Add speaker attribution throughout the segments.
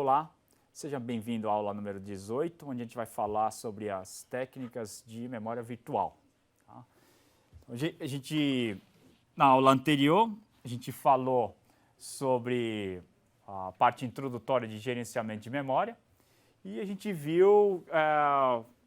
Speaker 1: Olá, seja bem-vindo à aula número 18, onde a gente vai falar sobre as técnicas de memória virtual. Tá? Na aula anterior, a gente falou sobre a parte introdutória de gerenciamento de memória e a gente viu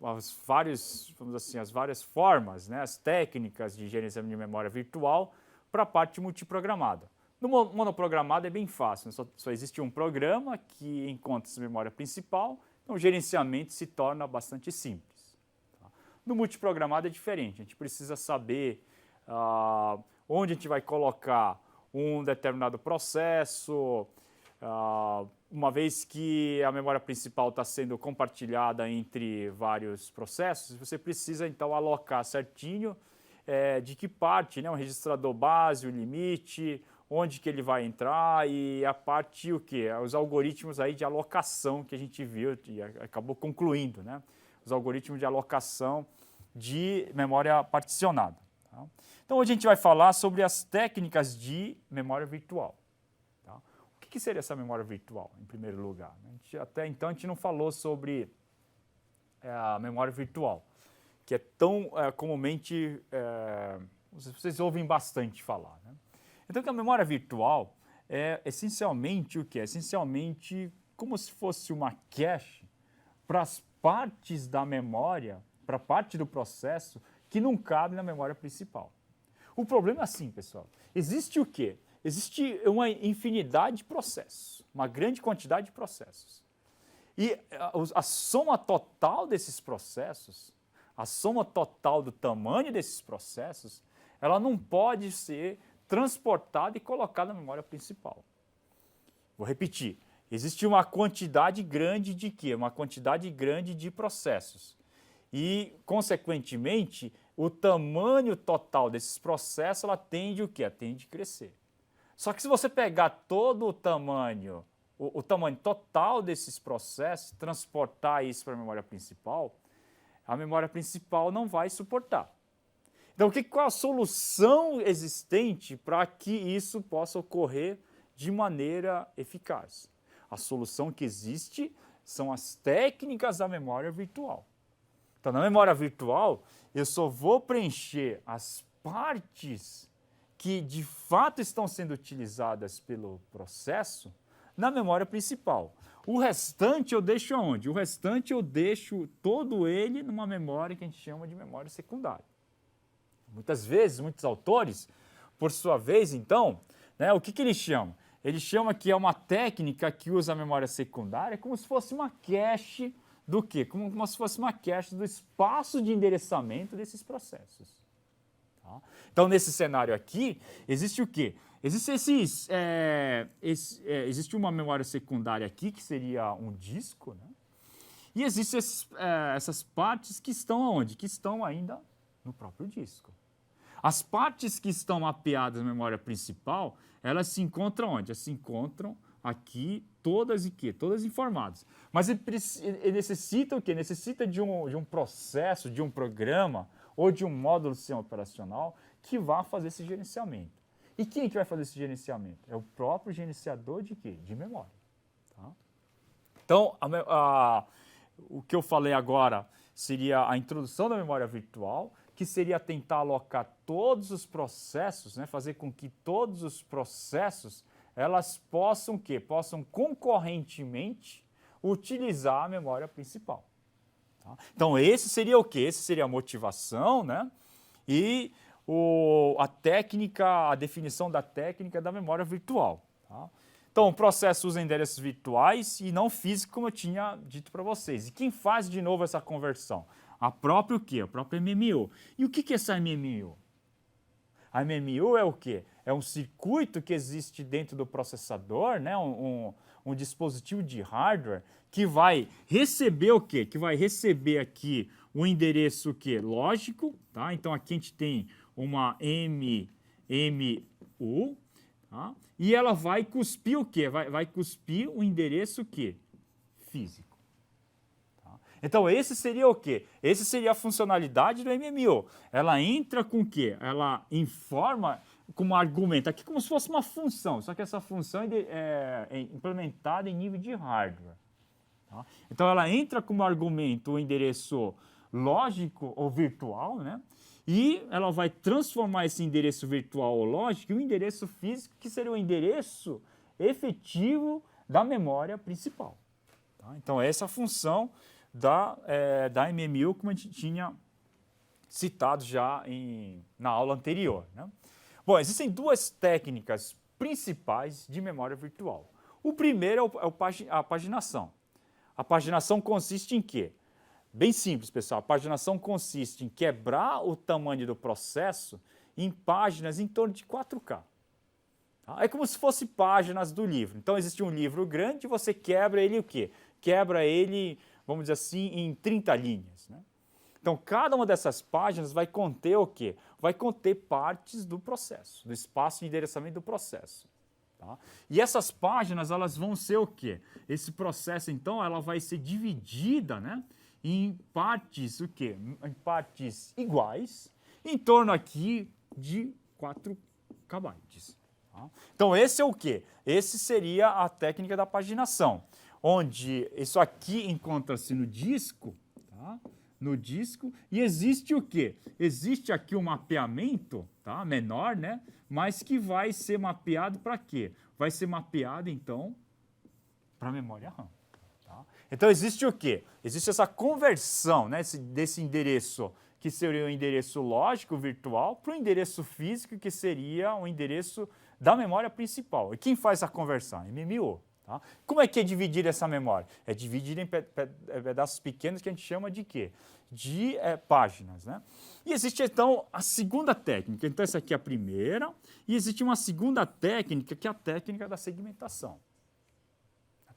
Speaker 1: as várias formas, né, as técnicas de gerenciamento de memória virtual para a parte multiprogramada. No monoprogramado é bem fácil, só existe um programa que encontra essa memória principal, então o gerenciamento se torna bastante simples. Tá? No multiprogramado é diferente, a gente precisa saber onde a gente vai colocar um determinado processo, uma vez que a memória principal está sendo compartilhada entre vários processos, você precisa então alocar certinho de que parte, né, um registrador base, o limite, onde que ele vai entrar e a parte o quê? Os algoritmos aí de alocação que a gente viu e acabou concluindo, né? Os algoritmos de alocação de memória particionada. Tá? Então hoje a gente vai falar sobre as técnicas de memória virtual. Tá? O que seria essa memória virtual, em primeiro lugar? Até então a gente não falou sobre a memória virtual, que é tão comumente, vocês ouvem bastante falar, né? Então, a memória virtual é essencialmente o quê? É essencialmente como se fosse uma cache para as partes da memória, para a parte do processo que não cabe na memória principal. O problema é assim, pessoal. Existe o quê? Existe uma infinidade de processos, uma grande quantidade de processos. E a soma total desses processos, a soma total do tamanho desses processos, ela não pode ser transportada e colocada na memória principal. Vou repetir. Existe uma quantidade grande de quê? Uma quantidade grande de processos. E, consequentemente, o tamanho total desses processos, ela tende o quê? Tende a crescer. Só que se você pegar todo o tamanho total desses processos, transportar isso para a memória principal não vai suportar. Então, qual a solução existente para que isso possa ocorrer de maneira eficaz? A solução que existe são as técnicas da memória virtual. Então, na memória virtual, eu só vou preencher as partes que de fato estão sendo utilizadas pelo processo na memória principal. O restante eu deixo aonde? O restante eu deixo todo ele numa memória que a gente chama de memória secundária. Muitas vezes, muitos autores, por sua vez, então, né, o que eles chamam? Eles chamam que é uma técnica que usa a memória secundária como se fosse uma cache do quê? Como se fosse uma cache do espaço de endereçamento desses processos. Tá? Então, nesse cenário aqui, existe o quê? Existe uma memória secundária aqui, que seria um disco, né? E existem essas partes que estão aonde? Que estão ainda no próprio disco. As partes que estão mapeadas na memória principal, elas se encontram onde? Elas se encontram aqui, todas informadas. Mas ele necessita o quê? Necessita de um processo, de um programa ou de um módulo do sistema operacional que vá fazer esse gerenciamento. E quem que vai fazer esse gerenciamento? É o próprio gerenciador de quê? De memória. Tá? Então, o que eu falei agora seria a introdução da memória virtual, que seria tentar alocar todos os processos, né, fazer com que todos os processos elas possam concorrentemente utilizar a memória principal. Tá? Então, esse seria o quê? Esse seria a motivação, né? E a técnica, a definição da técnica da memória virtual. Tá? Então, o processo usa endereços virtuais e não físicos, como eu tinha dito para vocês. E quem faz de novo essa conversão? A própria o quê? A própria MMU. E o que é essa MMU? A MMU é o quê? É um circuito que existe dentro do processador, né? um dispositivo de hardware que vai receber o quê? Que vai receber aqui o endereço o quê? Lógico, tá? Então aqui a gente tem uma MMU, tá? E ela vai cuspir o quê? Vai cuspir o endereço o quê? Físico. Então, esse seria o quê? Esse seria a funcionalidade do MMU. Ela entra com o quê? Ela informa como argumento, aqui como se fosse uma função, só que essa função é implementada em nível de hardware. Tá? Então, ela entra como argumento o endereço lógico ou virtual, né? E ela vai transformar esse endereço virtual ou lógico em um endereço físico, que seria o endereço efetivo da memória principal. Tá? Então, essa é a função da MMU, como a gente tinha citado já na aula anterior. Né? Bom, existem duas técnicas principais de memória virtual. O primeiro é a paginação. A paginação consiste em quê? Bem simples, pessoal. A paginação consiste em quebrar o tamanho do processo em páginas em torno de 4K. Tá? É como se fosse páginas do livro. Então, existe um livro grande e você quebra ele o quê? Quebra ele, vamos dizer assim, em 30 linhas. Né? Então, cada uma dessas páginas vai conter o quê? Vai conter partes do processo, do espaço de endereçamento do processo. Tá? E essas páginas, elas vão ser o quê? Esse processo, então, ela vai ser dividida, né? Em partes, o quê? Em partes iguais, em torno aqui de 4 KB. Tá? Então, esse é o quê? Esse seria a técnica da paginação, onde isso aqui encontra-se no disco, tá? No disco, e existe o quê? Existe aqui um mapeamento, tá? Menor, né? Mas que vai ser mapeado para quê? Vai ser mapeado, então, para a memória RAM. Então, existe o quê? Existe essa conversão, né, desse endereço, que seria o endereço lógico virtual, para o endereço físico, que seria o endereço da memória principal. E quem faz a conversão? MMU. Tá? Como é que é dividir essa memória? É dividir em pedaços pequenos que a gente chama de quê? De páginas. Né? E existe, então, a segunda técnica. Então, essa aqui é a primeira. E existe uma segunda técnica, que é a técnica da segmentação.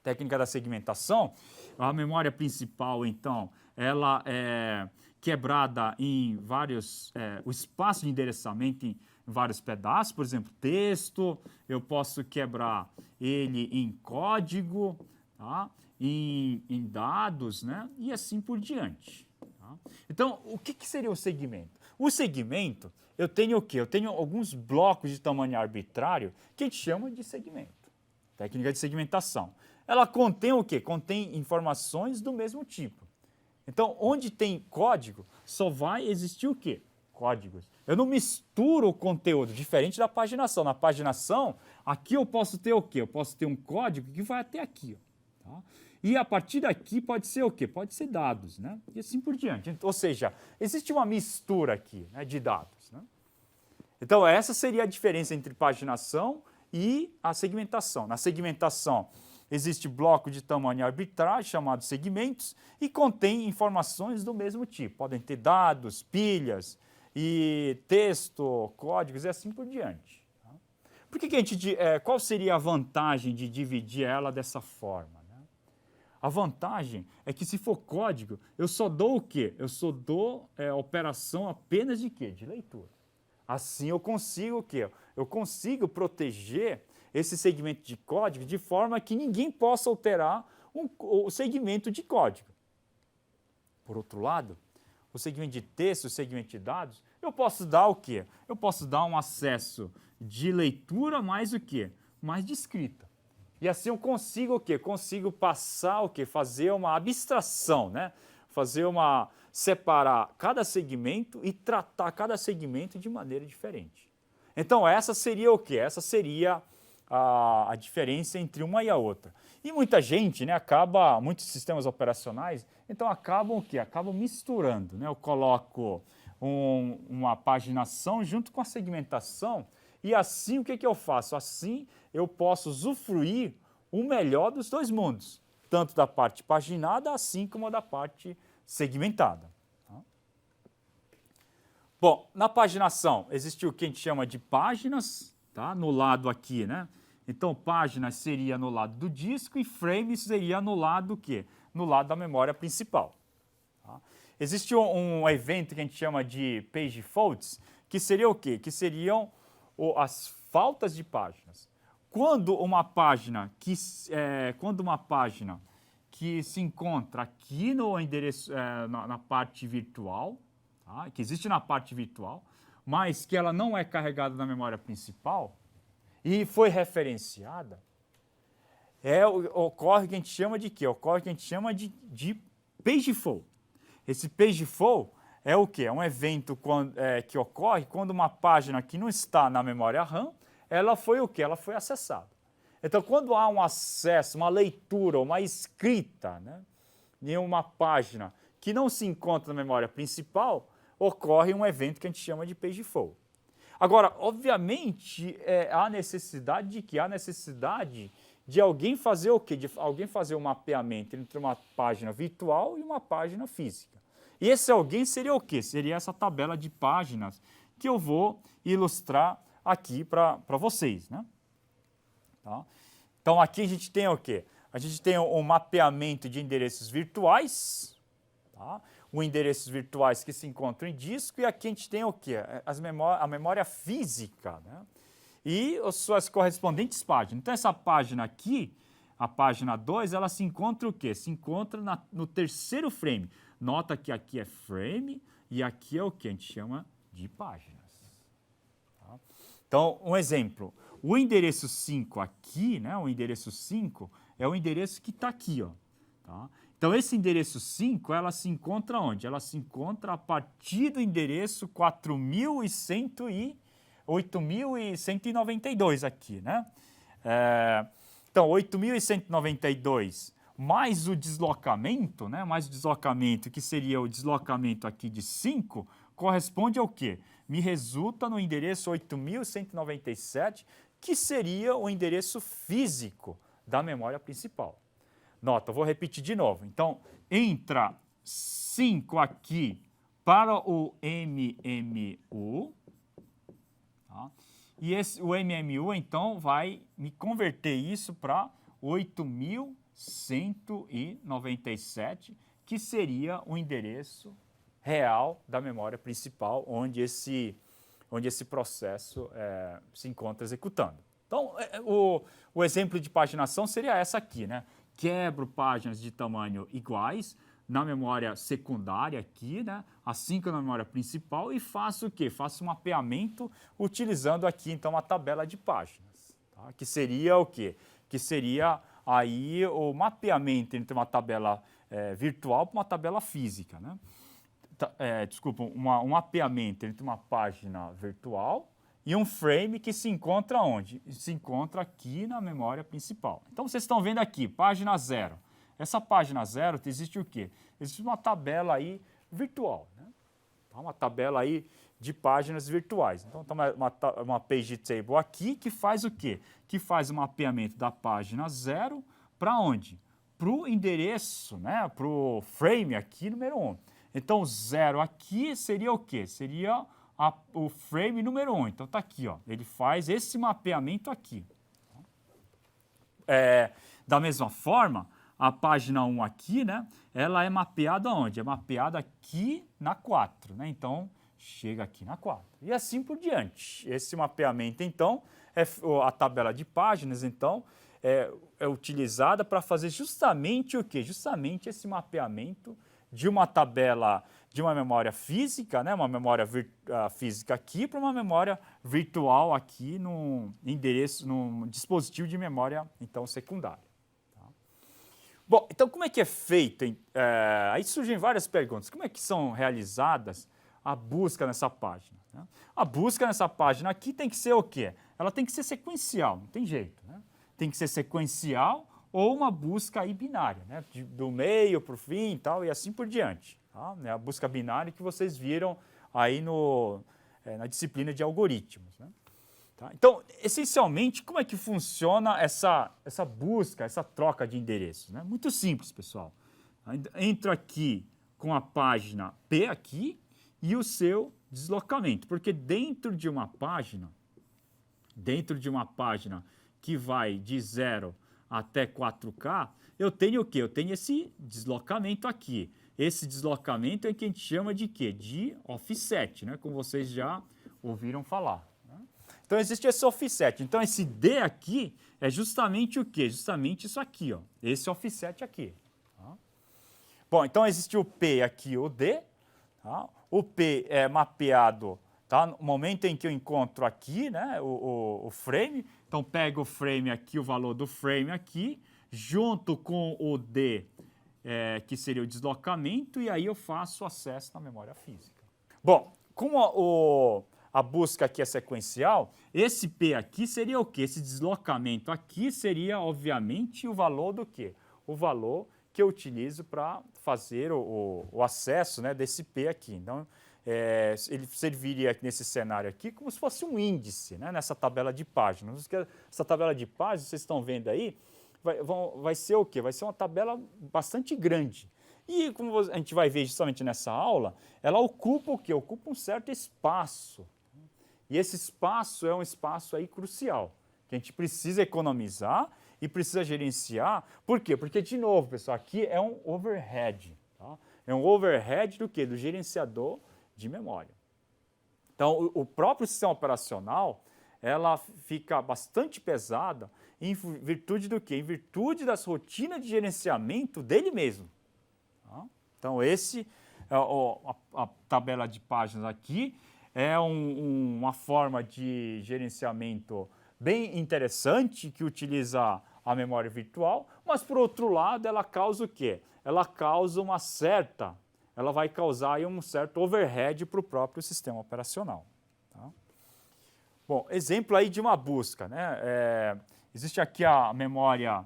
Speaker 1: Técnica da segmentação, a memória principal, então, ela é quebrada em vários, o espaço de endereçamento em vários pedaços, por exemplo, texto, eu posso quebrar ele em código, tá? em dados, né? E assim por diante. Tá? Então, o que seria o segmento? O segmento, eu tenho o quê? Eu tenho alguns blocos de tamanho arbitrário que a gente chama de segmento. Técnica de segmentação. Ela contém o quê? Contém informações do mesmo tipo. Então, onde tem código, só vai existir o quê? Códigos. Eu não misturo o conteúdo, diferente da paginação. Na paginação, aqui eu posso ter o quê? Eu posso ter um código que vai até aqui. Ó, tá? E a partir daqui pode ser o quê? Pode ser dados, né? E assim por diante. Ou seja, existe uma mistura aqui, né, de dados. Né? Então, essa seria a diferença entre paginação e a segmentação. Na segmentação, existe bloco de tamanho arbitrário, chamado segmentos, e contém informações do mesmo tipo. Podem ter dados, pilhas, e texto, códigos e assim por diante. Por que a gente, qual seria a vantagem de dividir ela dessa forma? Né? A vantagem é que, se for código, eu só dou o quê? Eu só dou operação apenas de quê? De leitura. Assim eu consigo o quê? Eu consigo proteger esse segmento de código de forma que ninguém possa alterar o segmento de código. Por outro lado, o segmento de texto, o segmento de dados, eu posso dar o quê? Eu posso dar um acesso de leitura mais o quê? Mais de escrita. E assim eu consigo o quê? Consigo passar o quê? Fazer uma abstração, né? Separar cada segmento e tratar cada segmento de maneira diferente. Então, essa seria o quê? Essa seria a diferença entre uma e a outra. E muita gente, né, muitos sistemas operacionais, então acabam o quê? Acabam misturando. Né? Eu coloco uma paginação junto com a segmentação e assim o que eu faço? Assim eu posso usufruir o melhor dos dois mundos, tanto da parte paginada assim como da parte segmentada. Tá? Bom, na paginação existe o que a gente chama de páginas, tá? No lado aqui, né? Então, páginas seria no lado do disco e frames seria no lado do quê? No lado da memória principal. Tá? Existe um evento que a gente chama de page faults, que seria o quê? Que seriam as faltas de páginas. Quando uma página que se encontra aqui no endereço, na parte virtual, tá? Que existe na parte virtual, mas que ela não é carregada na memória principal e foi referenciada, ocorre o que a gente chama de quê? Ocorre o que a gente chama de pagefall. Esse pagefall é o quê? É um evento que ocorre quando uma página que não está na memória RAM, ela foi o quê? Ela foi acessada. Então, quando há um acesso, uma leitura, uma escrita, né, em uma página que não se encontra na memória principal, ocorre um evento que a gente chama de pagefall. Agora, obviamente, há necessidade de quê? Há necessidade de alguém fazer o quê? De alguém fazer um mapeamento entre uma página virtual e uma página física. E esse alguém seria o quê? Seria essa tabela de páginas que eu vou ilustrar aqui para vocês, né? Tá? Então, aqui a gente tem o quê? A gente tem um mapeamento de endereços virtuais, tá? Endereços virtuais que se encontram em disco, e aqui a gente tem o quê? A memória física, né? E as suas correspondentes páginas. Então, essa página aqui, a página 2, ela se encontra o quê? Se encontra no terceiro frame. Nota que aqui é frame e aqui é o que a gente chama de páginas. Tá? Então, um exemplo. O endereço 5 aqui, né? O endereço 5 é o endereço que está aqui, ó. Tá? Então, esse endereço 5, ela se encontra onde? Ela se encontra a partir do endereço 8.192 aqui, né? Então, 8.192 mais o deslocamento, né? Mais o deslocamento, que seria o deslocamento aqui de 5, corresponde ao quê? Me resulta no endereço 8.197, que seria o endereço físico da memória principal. Nota, eu vou repetir de novo. Então, entra 5 aqui para o MMU, tá? E o MMU, então, vai me converter isso para 8.197, que seria o endereço real da memória principal, onde esse processo se encontra executando. Então, o exemplo de paginação seria essa aqui, né? Quebro páginas de tamanho iguais na memória secundária aqui, né? Assim que na memória principal, e faço o quê? Faço um mapeamento utilizando aqui, então, uma tabela de páginas, tá? Que seria o quê? Que seria aí o mapeamento entre uma tabela virtual para uma tabela física, né? Desculpa, um mapeamento entre uma página virtual e um frame que se encontra onde? Se encontra aqui na memória principal. Então, vocês estão vendo aqui, página 0. Essa página 0 existe o quê? Existe uma tabela aí virtual, né? Uma tabela aí de páginas virtuais. Então, tem uma page table aqui que faz o quê? Que faz o mapeamento da página 0 para onde? Para o endereço, né? Para o frame aqui, número 1. Então, o 0 aqui seria o quê? Seria o frame número 1. Então, está aqui, ó. Ele faz esse mapeamento aqui. Da mesma forma, a página 1 aqui, né? Ela é mapeada onde? É mapeada aqui na 4, né? Então, chega aqui na 4. E assim por diante. Esse mapeamento, então, a tabela de páginas, então, é utilizada para fazer justamente o quê? Justamente esse mapeamento de uma tabela, de uma memória física, né, uma memória física aqui para uma memória virtual aqui num dispositivo de memória, então, secundária. Tá? Bom, então como é que é feito? Aí surgem várias perguntas. Como é que são realizadas a busca nessa página? Né? A busca nessa página aqui tem que ser o quê? Ela tem que ser sequencial, não tem jeito, né? Tem que ser sequencial ou uma busca aí binária, né? Do meio para o fim e tal, e assim por diante. Tá? A busca binária que vocês viram aí na disciplina de algoritmos. Né? Tá? Então, essencialmente, como é que funciona essa busca, essa troca de endereços? Né? Muito simples, pessoal. Entro aqui com a página P aqui e o seu deslocamento, porque dentro de uma página que vai de 0 até 4K, eu tenho o quê? Eu tenho esse deslocamento aqui. Esse deslocamento é o que a gente chama de quê? De offset, né? Como vocês já ouviram falar. Né? Então, existe esse offset. Então, esse D aqui é justamente o quê? Justamente isso aqui, ó. Esse offset aqui. Tá? Bom, então existe o P aqui, o D. Tá? O P é mapeado, Tá? No momento em que eu encontro aqui, né, o frame, então pego o frame aqui, o valor do frame aqui, junto com o D, que seria o deslocamento, e aí eu faço acesso na memória física. Bom, como a busca aqui é sequencial, esse P aqui seria o quê? Esse deslocamento aqui seria, obviamente, o valor do quê? O valor que eu utilizo para fazer o acesso, né, desse P aqui. Então, ele serviria aqui nesse cenário aqui como se fosse um índice, né, nessa tabela de páginas. Essa tabela de páginas, vocês estão vendo aí, vai ser o quê? Vai ser uma tabela bastante grande. E como a gente vai ver justamente nessa aula, ela ocupa o quê? Ocupa um certo espaço. E esse espaço é um espaço aí crucial, que a gente precisa economizar e precisa gerenciar. Por quê? Porque, de novo, pessoal, aqui é um overhead. Tá? É um overhead do quê? Do gerenciador de memória. Então, o próprio sistema operacional, ela fica bastante pesada em virtude do quê? Em virtude das rotinas de gerenciamento dele mesmo. Tá? Então, a tabela de páginas aqui é uma forma de gerenciamento bem interessante que utiliza a memória virtual, mas, por outro lado, ela causa o quê? Ela causa ela vai causar aí um certo overhead para o próprio sistema operacional. Tá? Bom, exemplo aí de uma busca, né? Existe aqui a memória,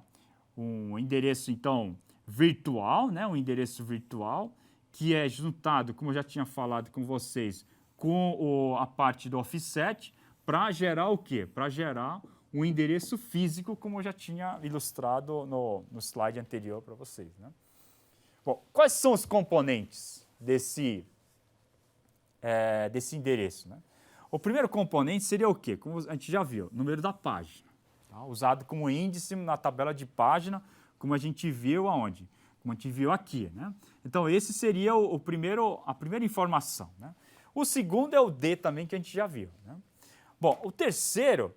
Speaker 1: um endereço, então, virtual, né? Um endereço virtual, que é juntado, como eu já tinha falado com vocês, com a parte do offset, para gerar o quê? Para gerar um endereço físico, como eu já tinha ilustrado no slide anterior para vocês. Né? Bom, quais são os componentes desse endereço? Né? O primeiro componente seria o quê? Como a gente já viu, número da página, tá? Usado como índice na tabela de página, como a gente viu aonde? Como a gente viu aqui. Né? Então, esse seria a primeira informação. Né? O segundo é o D também, que a gente já viu. Né? Bom, o terceiro,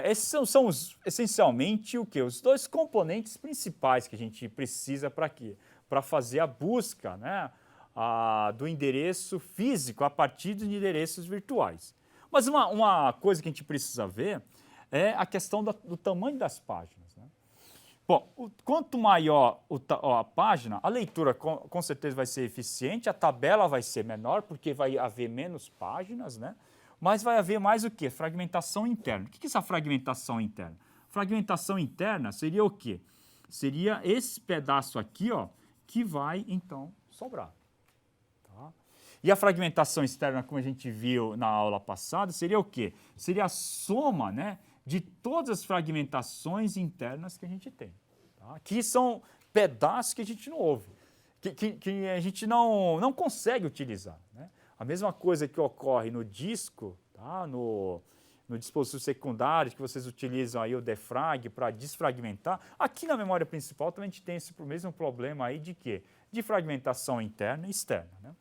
Speaker 1: esses são essencialmente o quê? Os dois componentes principais que a gente precisa para quê? Para fazer a busca, né, do endereço físico a partir de endereços virtuais. Mas uma coisa que a gente precisa ver é a questão do tamanho das páginas. Né? Bom, quanto maior a página, a leitura com certeza vai ser eficiente, a tabela vai ser menor, porque vai haver menos páginas, né? Mas vai haver mais o quê? Fragmentação interna. O que é essa fragmentação interna? Fragmentação interna seria o quê? Seria esse pedaço aqui, ó, que vai, então, sobrar. Tá? E a fragmentação externa, como a gente viu na aula passada, seria o quê? Seria a soma, né, de todas as fragmentações internas que a gente tem. Tá? Que são pedaços que a gente não ouve, que a gente não consegue utilizar. Né? A mesma coisa que ocorre no disco, tá? no dispositivo secundário, que vocês utilizam aí o defrag para desfragmentar. Aqui na memória principal também a gente tem esse mesmo problema aí de quê? De fragmentação interna e externa. Né?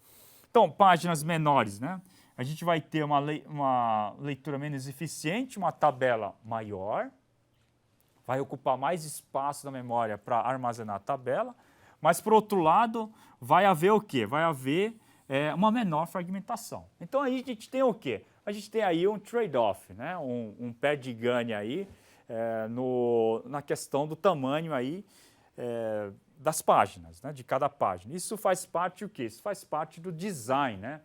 Speaker 1: Então, páginas menores, né? A gente vai ter uma leitura menos eficiente, uma tabela maior, vai ocupar mais espaço na memória para armazenar a tabela, mas, por outro lado, vai haver o quê? Vai haver uma menor fragmentação. Então, aí a gente tem o quê? A gente tem aí um trade-off, né? um perde-ganhe aí na questão do tamanho aí das páginas, né? De cada página. Isso faz parte do quê? Isso faz parte do design, né?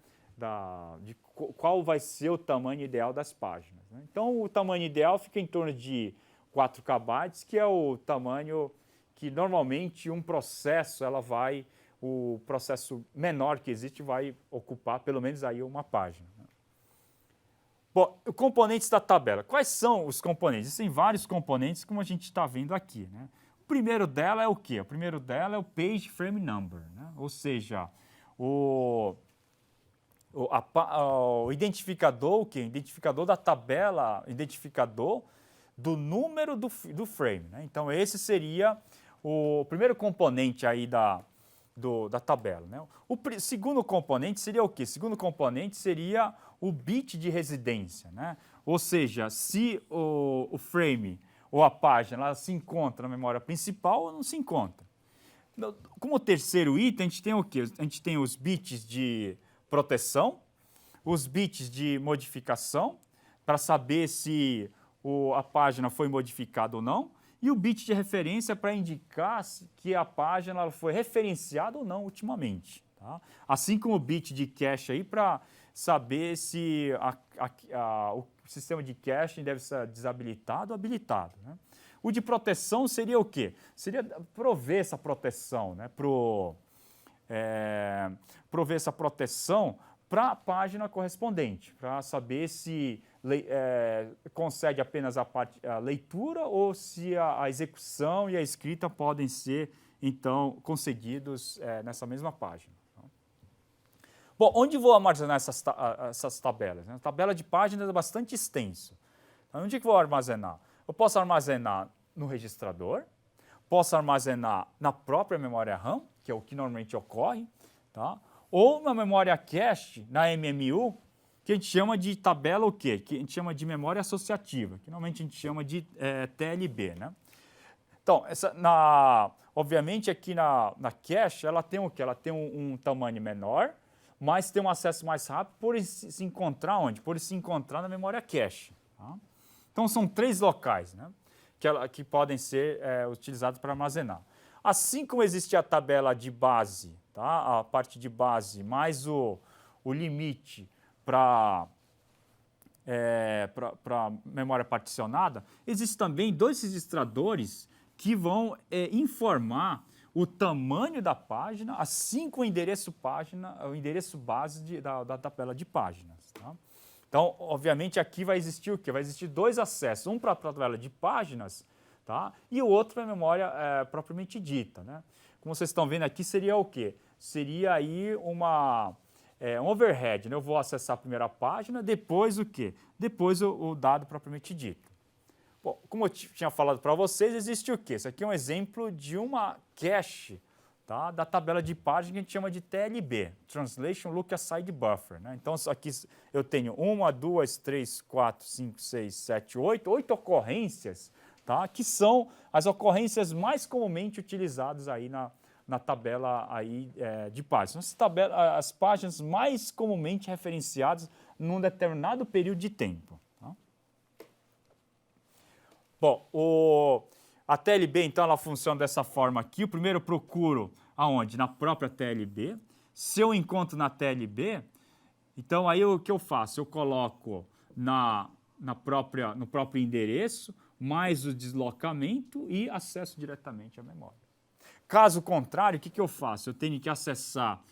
Speaker 1: De qual vai ser o tamanho ideal das páginas. Né? Então, o tamanho ideal fica em torno de 4 KB, que é o tamanho que normalmente um processo, o processo menor que existe vai ocupar pelo menos aí uma página. Né? Bom, componentes da tabela. Quais são os componentes? Existem vários componentes, como a gente está vendo aqui. Né? O primeiro dela é o quê? O primeiro dela é o page frame number, né? Ou seja, o identificador, o quê? Identificador da tabela, identificador do número do frame. Né? Então, esse seria o primeiro componente aí da tabela. Né? O segundo componente seria o quê? O segundo componente seria o bit de residência. Né? Ou seja, se o frame ou a página ela se encontra na memória principal ou não se encontra. Como terceiro item, a gente tem o quê? A gente tem os bits de proteção, os bits de modificação, para saber se a página foi modificada ou não, e o bit de referência para indicar que a página ela foi referenciada ou não ultimamente. Tá? Assim como o bit de cache aí para saber se o sistema de caching deve ser desabilitado ou habilitado. Né? O de proteção seria o quê? Seria prover essa proteção, né? Prover essa proteção para a página correspondente, para saber se concede apenas a leitura ou se a execução e a escrita podem ser, então, concedidos nessa mesma página. Bom, onde vou armazenar essas tabelas? A tabela de páginas é bastante extensa. Onde que vou armazenar? Eu posso armazenar no registrador, posso armazenar na própria memória RAM, que é o que normalmente ocorre, tá? Ou na memória cache, na MMU, que a gente chama de tabela o quê? Que a gente chama de memória associativa, que normalmente a gente chama de TLB, né? Então, obviamente aqui na cache, ela tem o quê? Ela tem um tamanho menor, mas tem um acesso mais rápido por se encontrar onde? Por se encontrar na memória cache. Tá? Então, são 3 locais, né? Que podem ser utilizados para armazenar. Assim como existe a tabela de base, tá? A parte de base mais o limite para memória particionada, existem também 2 registradores que vão informar o tamanho da página, assim como o endereço base da tabela de páginas. Tá? Então, obviamente, aqui vai existir o quê? Vai existir 2 acessos, um para a tabela de páginas, tá? E o outro para a memória propriamente dita. Né? Como vocês estão vendo aqui, seria o quê? Seria aí um overhead. Né? Eu vou acessar a primeira página, depois o quê? Depois o dado propriamente dito. Bom, como eu tinha falado para vocês, existe o quê? Isso aqui é um exemplo de uma cache, tá? Da tabela de página que a gente chama de TLB, Translation Look Aside Buffer. Né? Então, aqui eu tenho 1, 2, 3, 4, 5, 6, 7, 8 ocorrências, tá? Que são as ocorrências mais comumente utilizadas aí na tabela aí, de páginas. As páginas mais comumente referenciadas num determinado período de tempo. Tá? Bom, a TLB, então, ela funciona dessa forma aqui. Primeiro eu procuro aonde? Na própria TLB. Se eu encontro na TLB, então aí o que eu faço? Eu coloco no próprio endereço, mais o deslocamento e acesso diretamente à memória. Caso contrário, o que eu faço? Eu tenho que acessar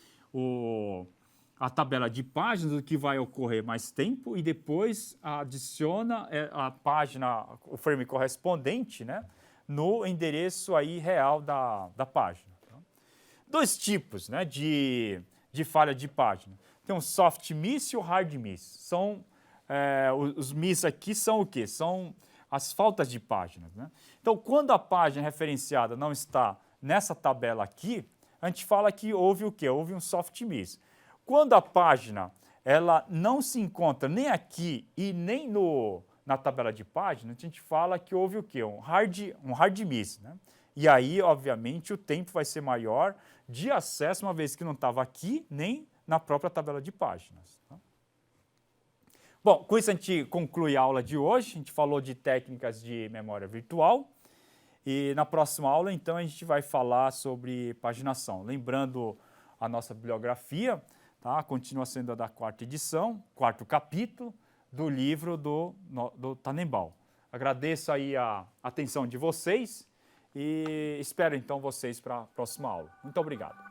Speaker 1: a tabela de páginas, o que vai ocorrer mais tempo, e depois adiciona a página, o frame correspondente, né, no endereço aí real da página. 2 tipos, né, de falha de página. Tem um soft miss e o hard miss. Os miss aqui são o quê? São as faltas de páginas. Né? Então, quando a página referenciada não está nessa tabela aqui, a gente fala que houve o quê? Houve um soft miss. Quando a página ela não se encontra nem aqui e nem na tabela de página, a gente fala que houve o quê? Um hard miss. Né? E aí, obviamente, o tempo vai ser maior de acesso, uma vez que não estava aqui nem na própria tabela de páginas. Tá? Bom, com isso a gente conclui a aula de hoje. A gente falou de técnicas de memória virtual. E na próxima aula, então, a gente vai falar sobre paginação. Lembrando a nossa bibliografia, tá? Continua sendo a da 4ª edição, 4º capítulo do livro do Tannenbaum. Agradeço aí a atenção de vocês e espero, então, vocês para a próxima aula. Muito obrigado.